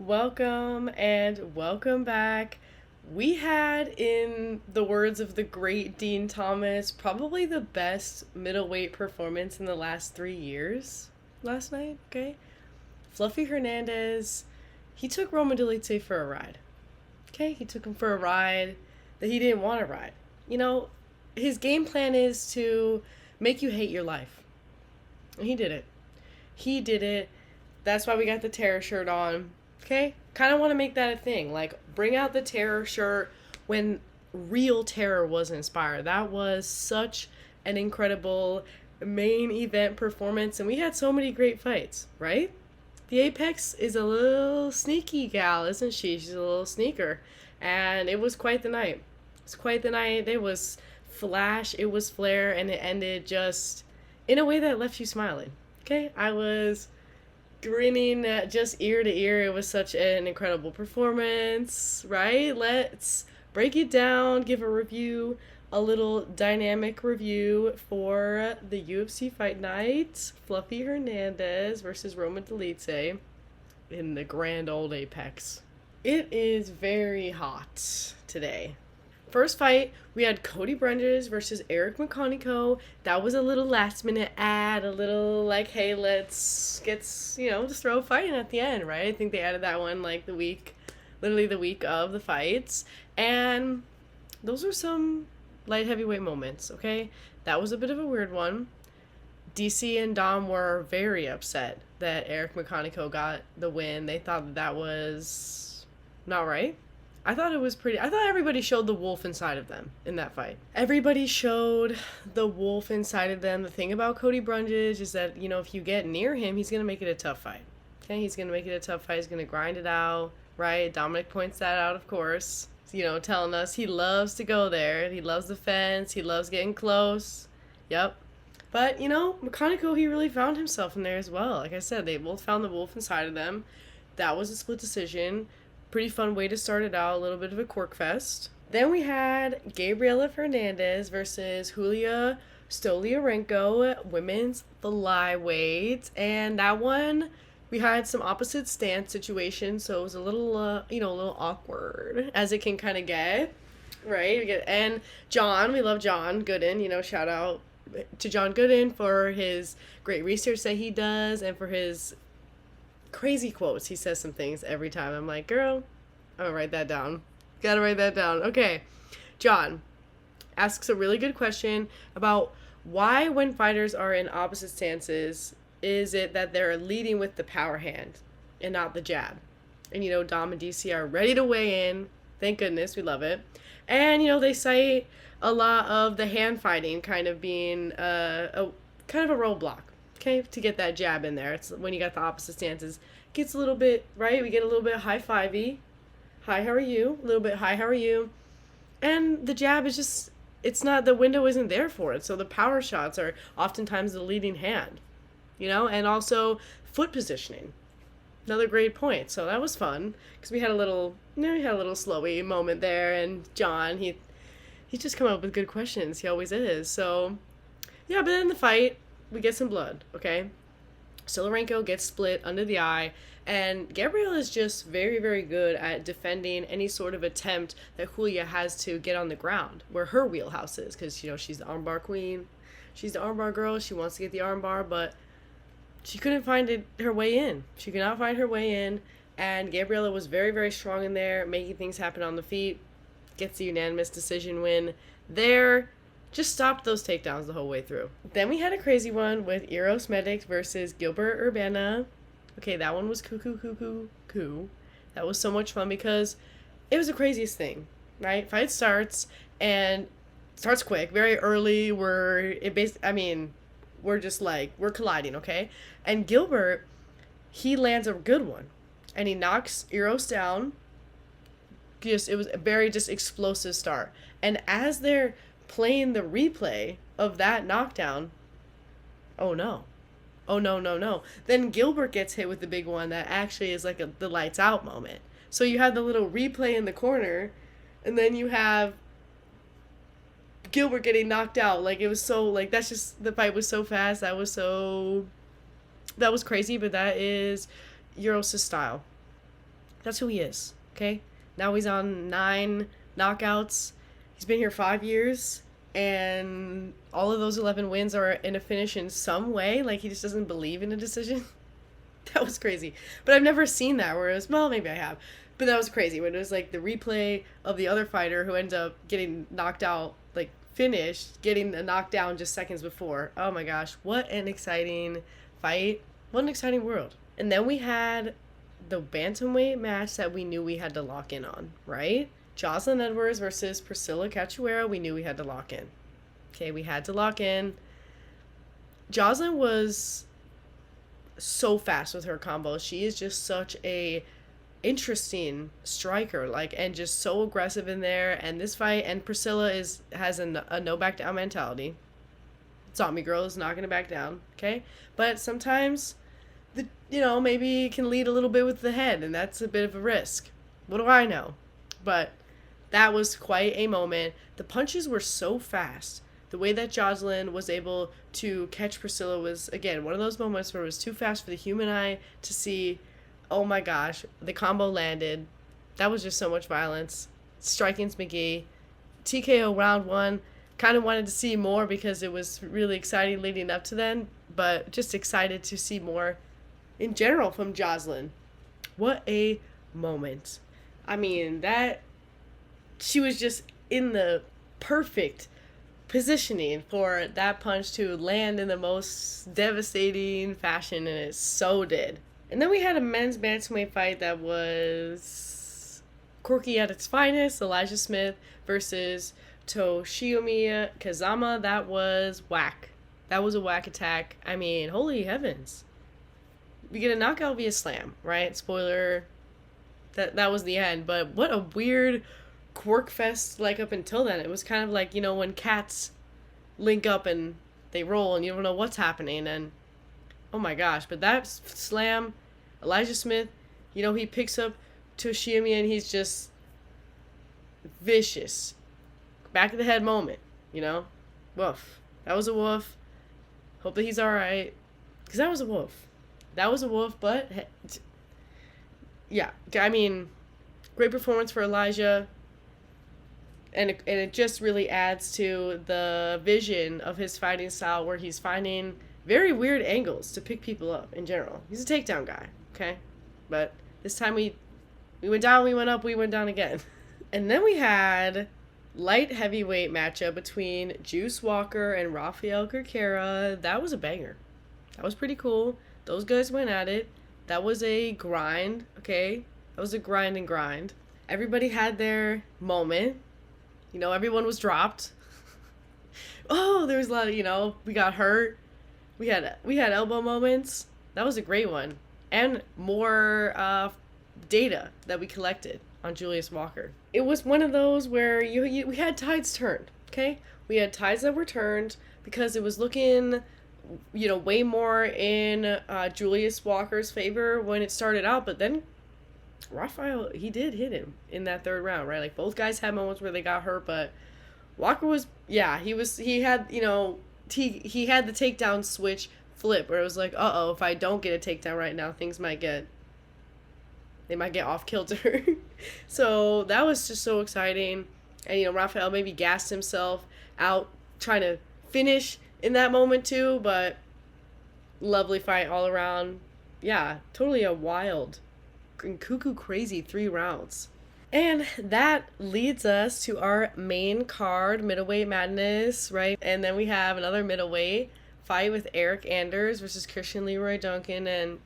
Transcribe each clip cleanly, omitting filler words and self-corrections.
Welcome and welcome back. We had, in the words of the great Dean Thomas, probably the best middleweight performance in the last 3 years last night, okay? Fluffy Hernandez, he took Roman Dolidze for a ride, okay? He took him for a ride that he didn't want to ride. You know, his game plan is to make you hate your life. And he did it. He did it. That's why we got the terror shirt on. Okay? Kind of want to make that a thing. Like, bring out the terror shirt when real terror was inspired. That was such an incredible main event performance, and we had so many great fights, right? The Apex is a little sneaky gal, isn't she? She's a little sneaker. And it was quite the night. It's quite the night. It was flash, it was flare, and it ended just in a way that left you smiling. Okay? I was grinning just ear to ear. It was such an incredible performance, right? Let's break it down, give a review, a little dynamic review for the UFC Fight Night. Fluffy Hernandez versus Roman Dolidze in the grand old Apex. It is very hot today. First fight, we had Cody Brunges versus McConnico. That was a little last minute ad, a little like, hey, let's get, just throw a fight in at the end, right? I think they added that one like literally the week of the fights. And those were some light heavyweight moments, okay? That was a bit of a weird one. DC and Dom were very upset that McConnico got the win. They thought that was not right. I thought everybody showed the wolf inside of them in that fight. Everybody showed the wolf inside of them. The thing about Cody Brunges is that, if you get near him, he's going to make it a tough fight. Okay, he's going to make it a tough fight. He's going to grind it out, right? Dominic points that out, of course. Telling us he loves to go there. He loves the fence. He loves getting close. Yep. But, McConnico, he really found himself in there as well. Like I said, they both found the wolf inside of them. That was a split decision. Pretty fun way to start it out, a little bit of a quirk fest. Then we had Gabriela Fernandez versus Julia Stoliarenko, women's flyweight, and that one we had some opposite stance situations, so it was a little a little awkward as it can kind of get, right? And John, we love John Gooden, shout out to John Gooden for his great research that he does and for his crazy quotes. He says some things every time. I'm like, girl, I'm gonna write that down. Gotta write that down. Okay. John asks a really good question about why, when fighters are in opposite stances, is it that they're leading with the power hand and not the jab? And, Dom and DC are ready to weigh in. Thank goodness. We love it. And, they cite a lot of the hand fighting kind of being a kind of a roadblock. Okay, to get that jab in there. It's when you got the opposite stances. Gets a little bit, right? We get a little bit high-fivey. Hi, how are you? A little bit hi, how are you? And the jab is just, it's not, the window isn't there for it. So the power shots are oftentimes the leading hand, and also foot positioning. Another great point. So that was fun because we had a little slowy moment there. And John, he just come up with good questions. He always is. So yeah, but then the fight, we get some blood, okay? Stoliarenko gets split under the eye, and Gabrielle is just very, very good at defending any sort of attempt that Julia has to get on the ground, where her wheelhouse is, because, she's the armbar queen. She's the armbar girl. She wants to get the armbar, but she couldn't find her way in. She could not find her way in, and Gabriella was very, very strong in there, making things happen on the feet. Gets the unanimous decision win there. Just stopped those takedowns the whole way through. Then we had a crazy one with Eros Medics versus Gilbert Urbana. Okay, that one was cool. That was so much fun because it was the craziest thing, right? Fight starts and starts quick, very early. We're just like, we're colliding, okay? And Gilbert, he lands a good one and he knocks Eros down. It was a very just explosive start. And as they're playing the replay of that knockdown, oh no. Then Gilbert gets hit with the big one that actually is like the lights out moment. So you have the little replay in the corner, and then you have Gilbert getting knocked out. Like, it was so, like, that's just, the fight was so fast. That was crazy, but that is Euros' style. That's who he is, okay? Now he's on 9 knockouts. He's been here 5 years, and all of those 11 wins are in a finish in some way. Like, he just doesn't believe in a decision. That was crazy. But I've never seen that where it was, well, maybe I have. But that was crazy when it was like the replay of the other fighter who ends up getting knocked out, like finished, getting a knockdown just seconds before. Oh my gosh, what an exciting fight. What an exciting world. And then we had the bantamweight match that we knew we had to lock in on, right? Jocelyn Edwards versus Priscilla Catuera, we knew we had to lock in. Okay, we had to lock in. Jocelyn was so fast with her combos. She is just such a interesting striker, like, and just so aggressive in there. And this fight, and Priscilla has a no back down mentality. Zombie girl is not gonna back down, okay? But sometimes maybe it can lead a little bit with the head, and that's a bit of a risk. What do I know? But that was quite a moment. The punches were so fast. The way that Jocelyn was able to catch Priscilla was, again, one of those moments where it was too fast for the human eye to see. Oh my gosh, the combo landed. That was just so much violence. Striking's McGee. TKO round 1. Kind of wanted to see more because it was really exciting leading up to then, but just excited to see more in general from Jocelyn. What a moment. I mean, she was just in the perfect positioning for that punch to land in the most devastating fashion, and it so did. And then we had a men's bantamweight fight that was quirky at its finest. Elijah Smith versus Toshiomi Kazama. That was whack. That was a whack attack. I mean, holy heavens. We get a knockout via slam, right? Spoiler, that was the end. But what a weird quirk fest, like, up until then. It was kind of like, when cats link up and they roll and you don't know what's happening. And oh my gosh, but that slam, Elijah Smith, he picks up Toshiomi and he's just vicious. Back of the head moment, Woof. That was a woof. Hope that he's alright. Because that was a woof. That was a woof, but yeah. I mean, great performance for Elijah. And it just really adds to the vision of his fighting style where he's finding very weird angles to pick people up in general. He's a takedown guy, okay? But this time we went down, we went up, we went down again. And then we had light heavyweight matchup between Juice Walker and Rafael Carera. That was a banger. That was pretty cool. Those guys went at it. That was a grind, okay? That was a grind. Everybody had their moment. Everyone was dropped. Oh, there was a lot of, we got hurt. We had elbow moments. That was a great one. And more data that we collected on Julius Walker. It was one of those where we had tides turned, okay? We had tides that were turned because it was looking, way more in Julius Walker's favor when it started out. But then Rafael, he did hit him in that third round, right? Like, both guys had moments where they got hurt, but Walker was, he had the takedown switch flip where it was like, if I don't get a takedown right now, things might get off kilter. So that was just so exciting. And, Rafael maybe gassed himself out trying to finish in that moment too, but lovely fight all around. Yeah, totally a wild and cuckoo crazy 3 rounds. And that leads us to our main card, middleweight madness, right? And then we have another middleweight fight with Eric Anders versus Christian Leroy Duncan and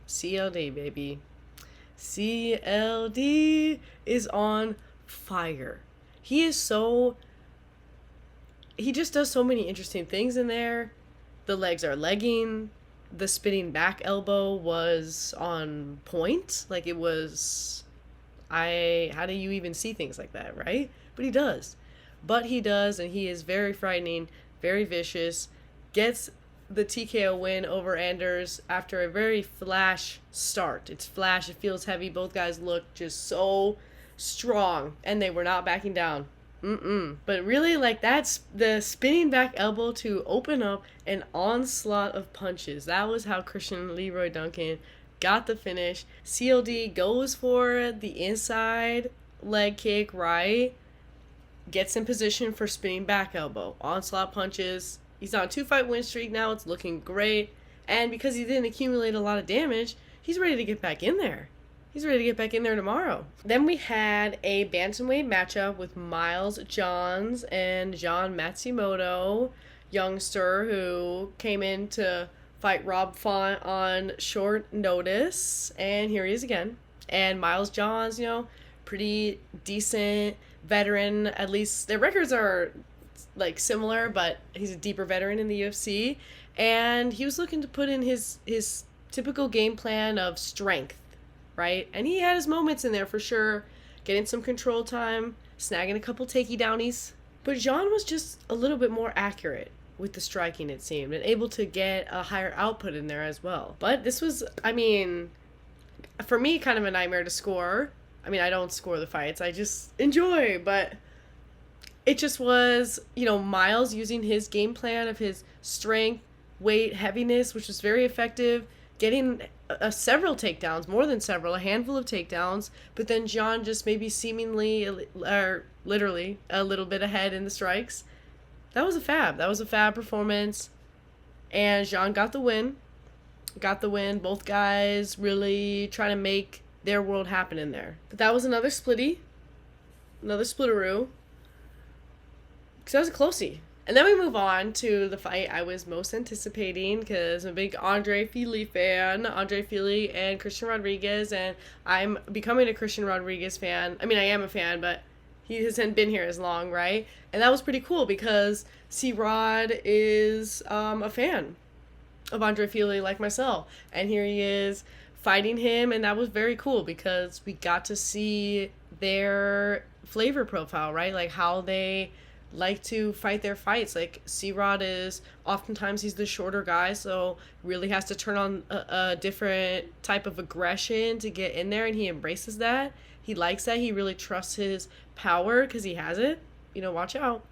CLD, baby. CLD is on fire. He just does so many interesting things in there. The legs are legging. The spinning back elbow was on point. Like, it was, how do you even see things like that, right? But he does, and he is very frightening, very vicious, gets the TKO win over Anders after a very flash start. It's flash, it feels heavy, both guys look just so strong, and they were not backing down. But really, like, that's the spinning back elbow to open up an onslaught of punches. That was how Christian Leroy Duncan got the finish. CLD goes for the inside leg kick, right? Gets in position for spinning back elbow. Onslaught punches. He's on a 2-fight win streak now. It's looking great. And because he didn't accumulate a lot of damage, he's ready to get back in there. He's ready to get back in there tomorrow. Then we had a bantamweight matchup with Miles Johns and John Matsimoto, youngster who came in to fight Rob Font on short notice. And here he is again. And Miles Johns, pretty decent veteran. At least their records are like similar, but he's a deeper veteran in the UFC. And he was looking to put in his typical game plan of strength, right? And he had his moments in there for sure, getting some control time, snagging a couple takey downies. But Jean was just a little bit more accurate with the striking, it seemed, and able to get a higher output in there as well. But this was, for me, kind of a nightmare to score. I don't score the fights, I just enjoy, but it just was, Miles using his game plan of his strength, weight, heaviness, which was very effective, getting several takedowns, more than several, a handful of takedowns, but then John just maybe seemingly, or literally, a little bit ahead in the strikes. That was a fab performance, and Jean got the win. Both guys really trying to make their world happen in there. But that was another splitteroo, because that was a closey. And then we move on to the fight I was most anticipating, because I'm a big Andre Fili fan. Andre Fili and Christian Rodriguez, and I'm becoming a Christian Rodriguez fan. I am a fan, but he hasn't been here as long, right? And that was pretty cool because C-Rod is a fan of Andre Fili like myself. And here he is fighting him, and that was very cool because we got to see their flavor profile, right? Like how they like to fight their fights. Like C-Rod is oftentimes he's the shorter guy, so really has to turn on a different type of aggression to get in there, and he embraces that. He likes that. He really trusts his power because he has it. Watch out.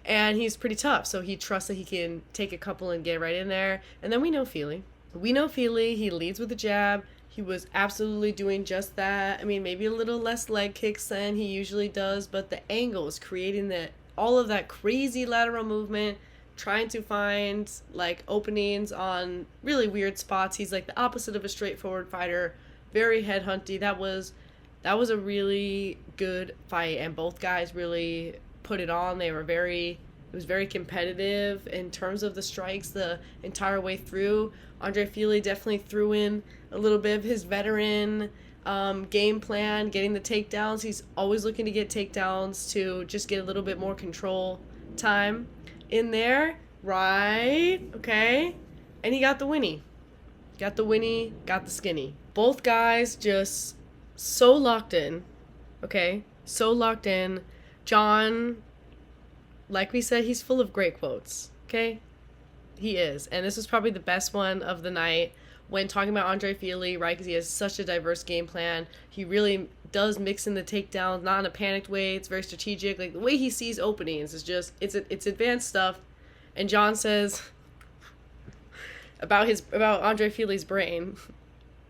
And he's pretty tough, so he trusts that he can take a couple and get right in there. And then we know Fili. He leads with a jab. He was absolutely doing just that. Maybe a little less leg kicks than he usually does, but the angles, creating all of that crazy lateral movement, trying to find like openings on really weird spots. He's like the opposite of a straightforward fighter, very headhunty. That was a really good fight, and both guys really put it on. It was very competitive in terms of the strikes the entire way through. Andre Fili definitely threw in a little bit of his veteran game plan, getting the takedowns. He's always looking to get takedowns to just get a little bit more control time in there, right? Okay. And he got the winnie. Got the skinny. Both guys just so locked in, okay? So locked in. John, like we said, he's full of great quotes, okay? He is. And this was probably the best one of the night when talking about Andre Fili, right? Because he has such a diverse game plan. He really does mix in the takedowns, not in a panicked way. It's very strategic. Like, the way he sees openings is just, it's advanced stuff. And John says about Andre Fili's brain,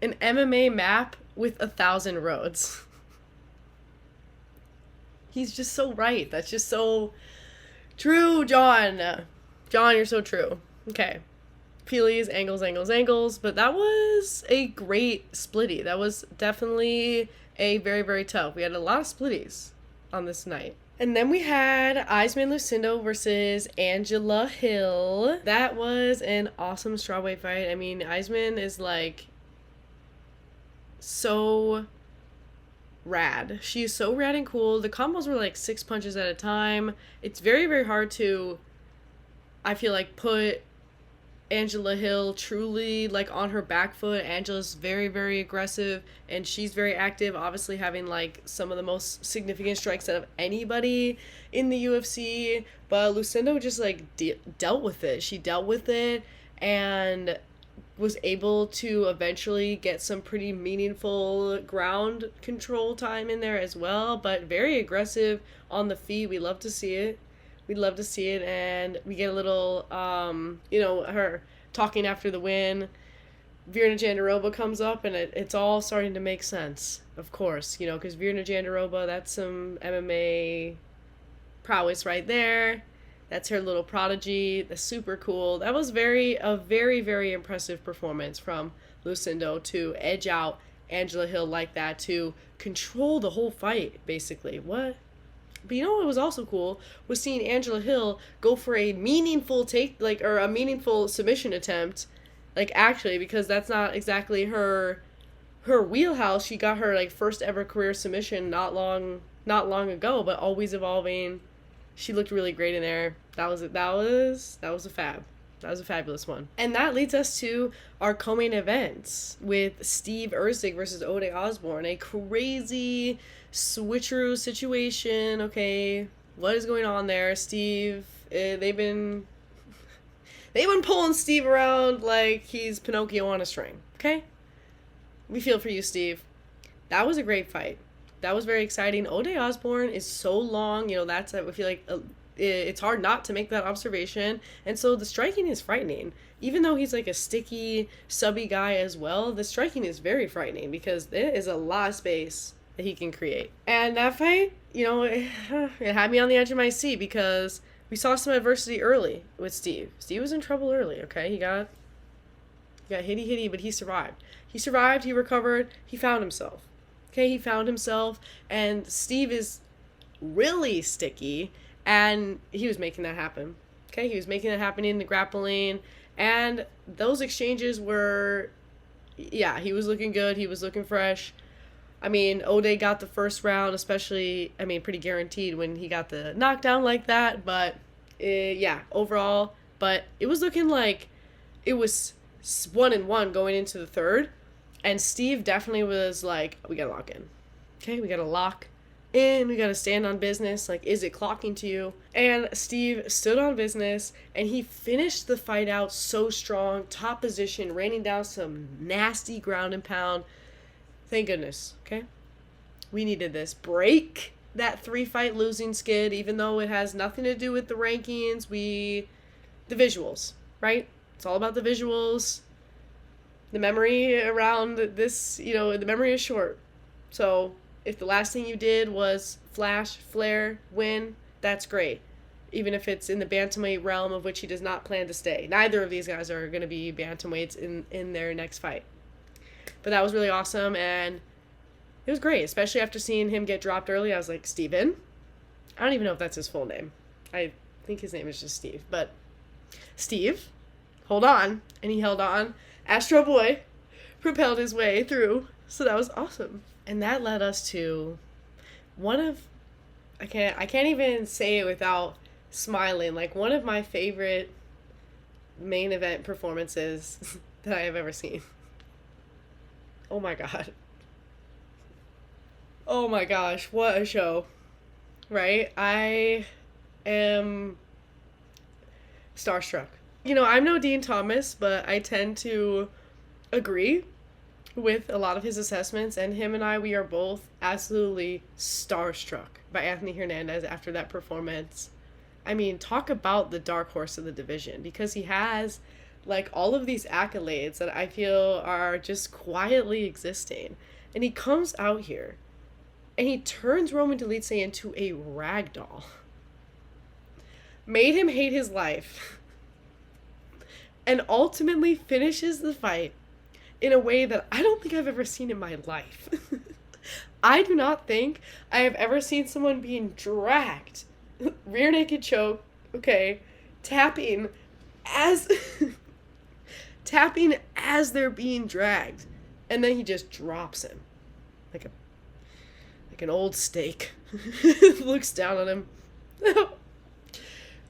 an MMA map with 1,000 roads. He's just so right. That's just so true, John. John, you're so true. Okay. Fili's angles, but that was a great splitty. That was definitely a very, very tough. We had a lot of splitties on this night. And then we had Eisman Lucindo versus Angela Hill. That was an awesome strawweight fight. Eisman is like so rad. She's so rad and cool. The combos were like 6 punches at a time. It's very, very hard to, I feel like, put Angela Hill truly like on her back foot. Angela's very, very aggressive, and she's very active, obviously having like some of the most significant strikes out of anybody in the UFC. But Lucindo just like dealt with it. She dealt with it and was able to eventually get some pretty meaningful ground control time in there as well, but very aggressive on the feet. We love to see it. And we get a little, her talking after the win, Virna Jandiroba comes up, and it's all starting to make sense, of course, because Virna Jandiroba, that's some MMA prowess right there. That's her little prodigy. That's super cool. That was a very, very impressive performance from Lucindo to edge out Angela Hill like that, to control the whole fight, basically. What? But what was also cool was seeing Angela Hill go for a meaningful a meaningful submission attempt, actually, because that's not exactly her wheelhouse. She got her first ever career submission not long ago, but always evolving. She looked really great in there. That was a fab. That was a fabulous one. And that leads us to our co-main events with Steve Ersig versus Ode Osborne. A crazy switcheroo situation. Okay, what is going on there? Steve, they've been pulling Steve around like he's Pinocchio on a string. Okay? We feel for you, Steve. That was a great fight. That was very exciting. Ode Osborne is so long. That's, I feel like it's hard not to make that observation. And so the striking is frightening. Even though he's a sticky, subby guy as well, the striking is very frightening because there is a lot of space that he can create. And that fight, it had me on the edge of my seat because we saw some adversity early with Steve. Steve was in trouble early, okay? He got hitty, but he survived. He recovered, he found himself. Okay, he found himself, and Steve is really sticky, and he was making that happen. Okay, he was making that happen in the grappling, and those exchanges were, he was looking good, he was looking fresh. I mean, Ode got the first round, especially, pretty guaranteed when he got the knockdown like that, but, overall, but it was looking like it was 1-1 going into the third. And Steve definitely was like, we gotta lock in. Okay, we gotta lock in. We gotta stand on business. Is it clocking to you? And Steve stood on business, and he finished the fight out so strong. Top position, raining down some nasty ground and pound. Thank goodness, okay? We needed this. Break that 3-fight losing skid, even though it has nothing to do with the rankings. The visuals, right? It's all about the visuals. The memory around this, the memory is short. So if the last thing you did was flash, flare, win, that's great. Even if it's in the bantamweight realm, of which he does not plan to stay. Neither of these guys are going to be bantamweights in their next fight. But that was really awesome, and it was great, especially after seeing him get dropped early. I was like, Steven? I don't even know if that's his full name. I think his name is just Steve. But Steve, hold on. And he held on. Astro Boy propelled his way through, so that was awesome. And that led us to one of, I can't even say it without smiling, one of my favorite main event performances that I have ever seen. Oh my god. Oh my gosh, what a show. Right? I am starstruck. I'm no Dean Thomas, but I tend to agree with a lot of his assessments, and him and I, we are both absolutely starstruck by Anthony Hernandez after that performance. Talk about the dark horse of the division, because he has, all of these accolades that I feel are just quietly existing, and he comes out here, and he turns Roman Dolidze into a ragdoll. Made him hate his life. And ultimately finishes the fight in a way that I don't think I've ever seen in my life. I do not think I have ever seen someone being dragged, rear naked choke, okay, tapping as they're being dragged, and then he just drops him like an old steak. Looks down on him.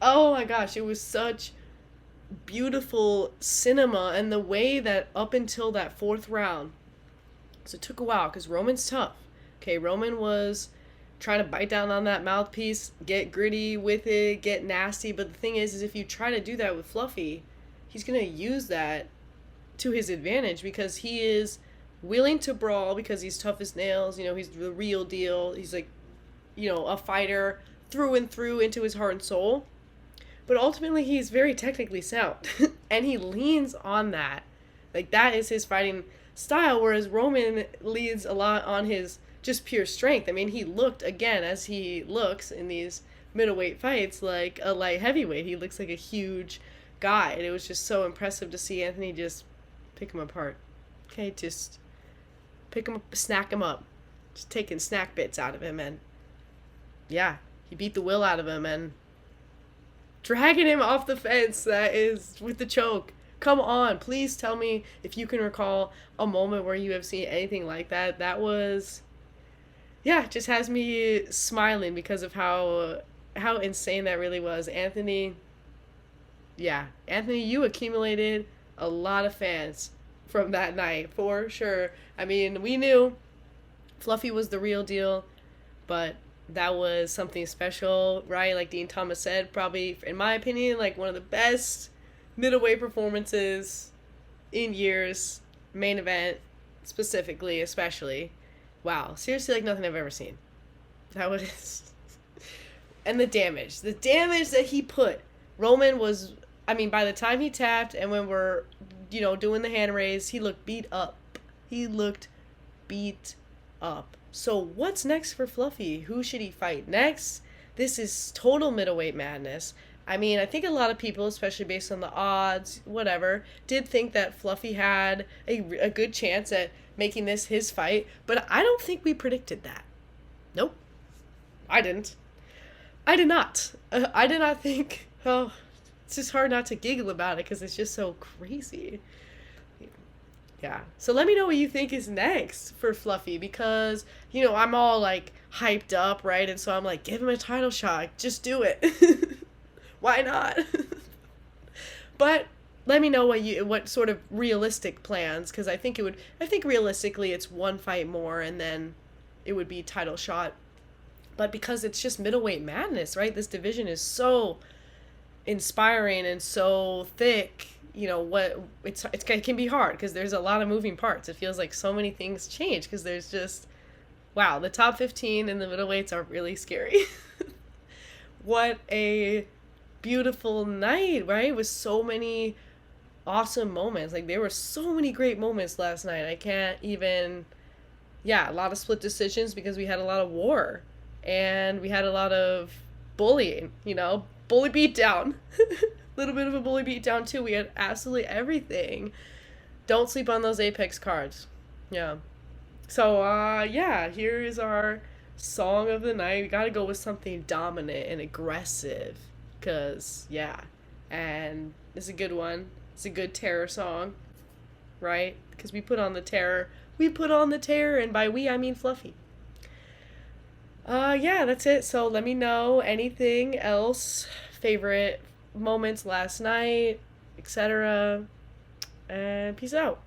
Oh my gosh, it was such beautiful cinema, and the way that up until that fourth round, so it took a while because Roman's tough. Okay, Roman was trying to bite down on that mouthpiece, get gritty with it, get nasty, but the thing is if you try to do that with Fluffy, he's going to use that to his advantage because he is willing to brawl because he's tough as nails, he's the real deal, he's a fighter through and through into his heart and soul. But ultimately, he's very technically sound, and he leans on that Like, that is his fighting style, whereas Roman leads a lot on his just pure strength. I mean, he looked, again, as he looks in these middleweight fights, like a light heavyweight. He looks like a huge guy, and it was just so impressive to see Anthony just pick him apart. Okay, just pick him up, snack him up. Just taking snack bits out of him, and yeah, he beat the will out of him, and dragging him off the fence, that is, with the choke. Come on, please tell me if you can recall a moment where you have seen anything like that. That was, yeah, just has me smiling because of how insane that really was. Anthony, you accumulated a lot of fans from that night, for sure. I mean, we knew Fluffy was the real deal, but that was something special, right? Like Dean Thomas said, probably, in my opinion, like one of the best middleweight performances in years. Main event, specifically, especially. Wow, seriously, like nothing I've ever seen. That was... And the damage that he put. Roman was, I mean, by the time he tapped and when we're, doing the hand raise, he looked beat up. So what's next for Fluffy? Who should he fight next? This is total middleweight madness. I mean, I think a lot of people, especially based on the odds, whatever, did think that Fluffy had a good chance at making this his fight, but I don't think we predicted that. Nope. I didn't. I did not. I did not think, it's just hard not to giggle about it because it's just so crazy. Yeah. So let me know what you think is next for Fluffy because, I'm all like hyped up, right? And so I'm like, give him a title shot. Just do it. Why not? But let me know what sort of realistic plans, because I think realistically it's one fight more and then it would be title shot. But because it's just middleweight madness, right? This division is so inspiring and so thick. It can be hard because there's a lot of moving parts. It feels like so many things change because there's just, wow, the top 15 in the middleweights are really scary. What a beautiful night, right? With so many awesome moments. Like, there were so many great moments last night. I can't even, a lot of split decisions because we had a lot of war and we had a lot of bullying, bully beatdown. Little bit of a bully beatdown too. We had absolutely everything. Don't sleep on those Apex cards. Yeah. So, here is our song of the night. We gotta go with something dominant and aggressive. Because, and it's a good one. It's a good terror song, right? Because we put on the terror. And by we, I mean Fluffy. That's it. So let me know anything else, favorite moments last night, etc. And peace out.